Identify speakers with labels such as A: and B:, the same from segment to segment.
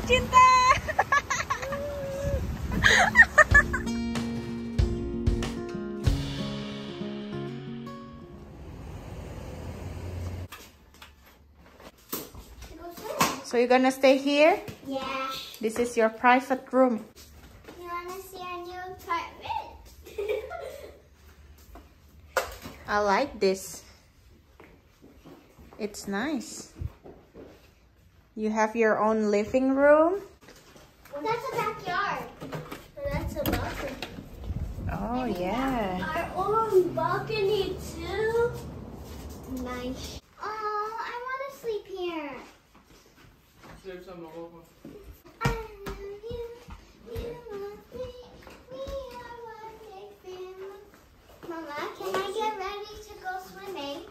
A: cinta. So you're gonna stay here?
B: Yeah.
A: This is your private room.
B: You wanna see our new apartment?
A: I like this. It's nice. You have your own living room.
B: That's a backyard. That's a balcony.
A: Oh, yeah.
B: Our own balcony too. Nice. Oh, I want to sleep here. I love you. You love me. We are one big family. Mama, can I get ready to go swimming?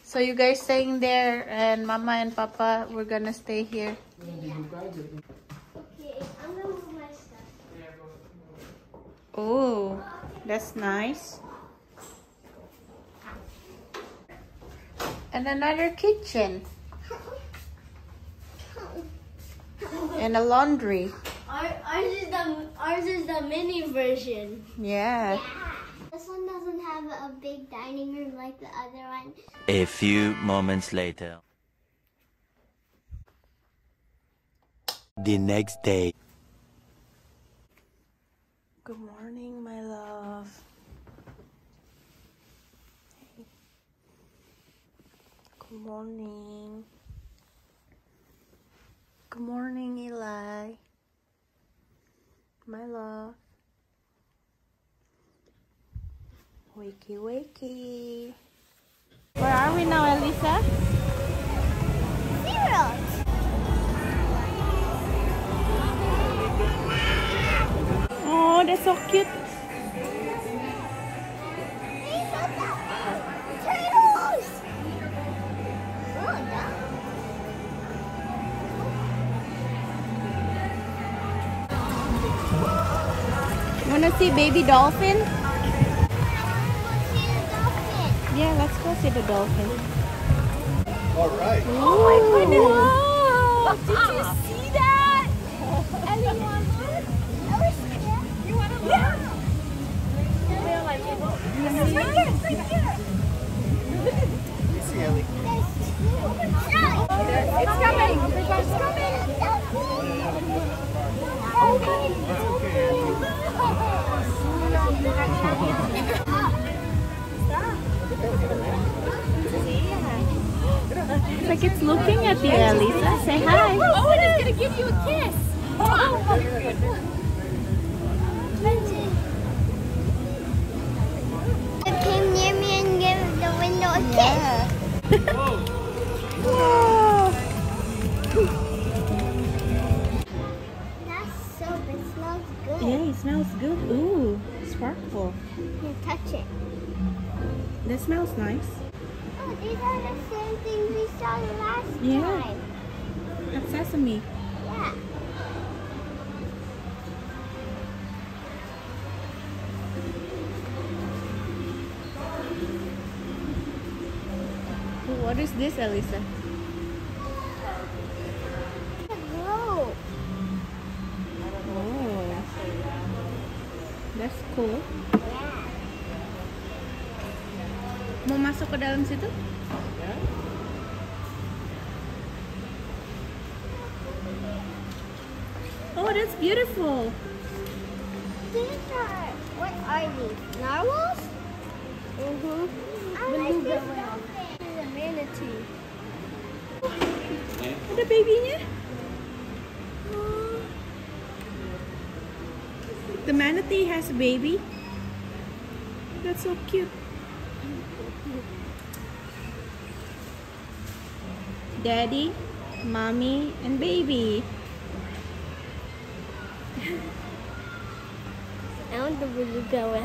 A: So you guys staying there, and Mama and Papa, we're gonna stay here.
B: Yeah. Okay, I'm gonna move my stuff.
A: Oh, that's nice. And another kitchen. And a laundry.
B: Ours is the mini version.
A: Yeah.
B: This one doesn't have a big dining room like the other one.
C: A few moments later. The next day.
A: Good morning, my love. Good morning. Good morning, Eli. My love. Wakey, wakey. Where are we now, Elisa?
B: Seaworld.
A: Oh, that's so cute.
B: Turtles! Oh, no.
A: Wanna see baby dolphin? Yeah, let's go see the dolphin.
D: All right.
A: Oh my goodness!
B: Wow. Did you see that? Ellie, you want one? You want a yeah. They're like, it's right here, it's right here.
D: You see Ellie.
B: It's coming. It's coming.
A: It's like it's looking at you, Elisa. Say hi.
B: Oh, it is gonna give you a kiss. It came near me and gave the window a kiss.
A: Whoa.
B: That's soap. It smells good.
A: Yeah, it smells good. Ooh, sparkle.
B: You touch it.
A: That smells nice.
B: Oh, these are the same things we saw last
A: Yeah.
B: time.
A: That's sesame.
B: Yeah.
A: Ooh, what is this, Elisa?
B: Whoa.
A: Oh, that's cool.
B: Yeah.
A: Mau masuk ke dalam situ? Oh, that's beautiful.
B: These are, what are these? Narwhals? Mm-hmm. I like this dolphin. This is a manatee.
A: Ada babynya? The manatee has a baby. That's so cute. Daddy, mommy, and baby.
B: I want the beluga one.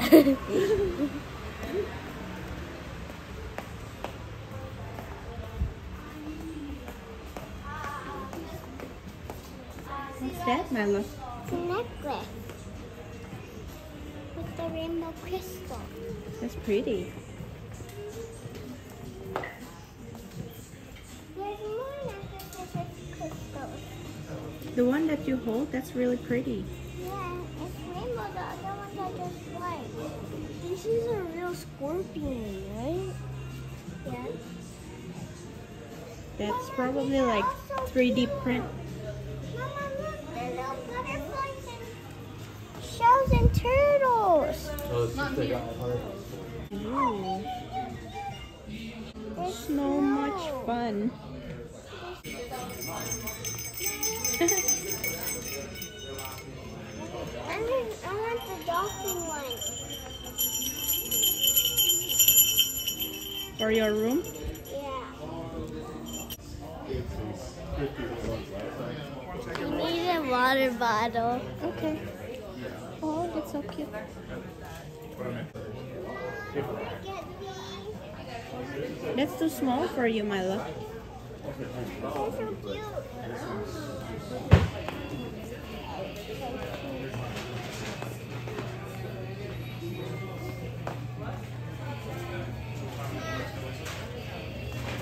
A: What's that, Milo?
B: It's a necklace with the rainbow crystal.
A: That's pretty.
B: There's more necklaces with crystals.
A: The one that you hold, that's really pretty.
B: Yeah, it's rainbow. The other ones are just white. This is a real scorpion, right? Yeah.
A: That's probably like 3D print.
B: Mama, look, the little butterflies and shells and turtles.
D: Oh, it's just they got hard.
A: Ooh, so much fun.
B: I want the dolphin one.
A: For your room?
B: Yeah. You need a water bottle.
A: Okay. Oh, that's so cute.
B: Get these.
A: That's too small for you, my love.
B: They're so cute.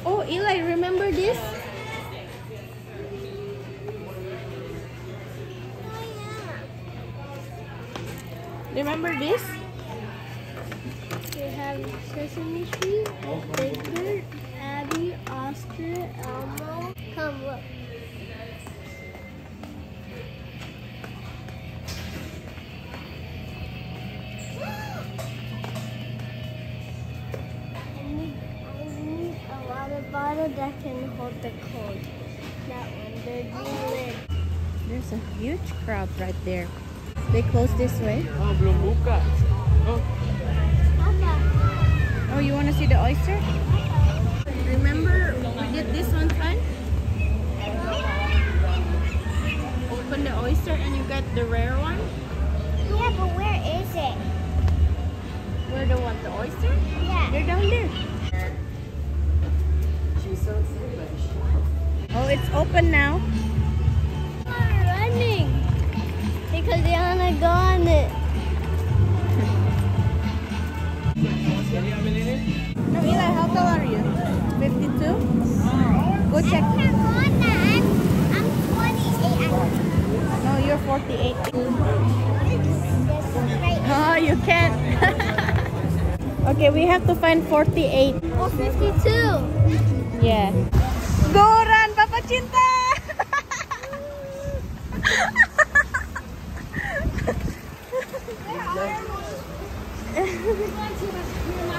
A: Oh, Eli, remember this?
B: Oh, yeah.
A: Remember this?
B: We have Sesame Street, Baker, Abby, Oscar, Elmo. Come look. I need a water bottle that can hold the cold. That one, the green lid.
A: There's a huge crowd right there. They close this way.
D: Oh, belum buka. Oh.
B: Papa.
A: Oh, you want to see the oyster? Remember we did this one time? Open the oyster and you get the rare one?
B: Yeah, but where is it?
A: Where the one? The oyster?
B: Yeah.
A: They're down there.
D: She's so excited.
A: Oh, it's open now.
B: We're running because they want to go on it.
A: No, Eli, how tall are you? 52? Go check.
B: I'm 28.
A: No, you're 48.
B: Right.
A: Oh, you can't. Okay, we have to find 48.
B: Or 52.
A: Yeah. Go run, Papa Cinta!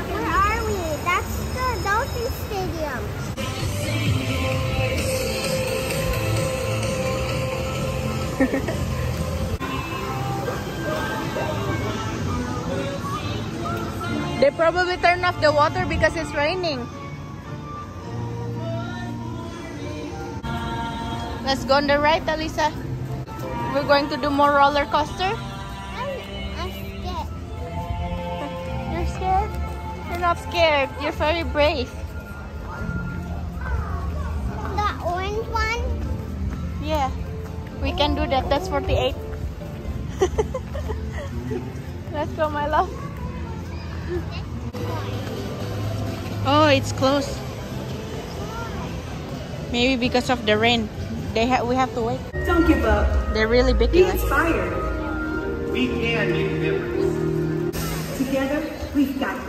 B: Where are we? That's the Dolphin Stadium.
A: They probably turn off the water because it's raining. Let's go on the right, Alisa. We're going to do more roller coaster.
B: I'm scared.
A: You're scared? You're not scared. You're very brave.
B: The orange one?
A: Yeah. We can do that. That's 48. Let's go, my love. Oh, it's closed. Maybe because of the rain. We have to wait.
E: Don't give up.
A: They're really big.
E: Be inspired.
D: We can make a difference.
E: Together, we've got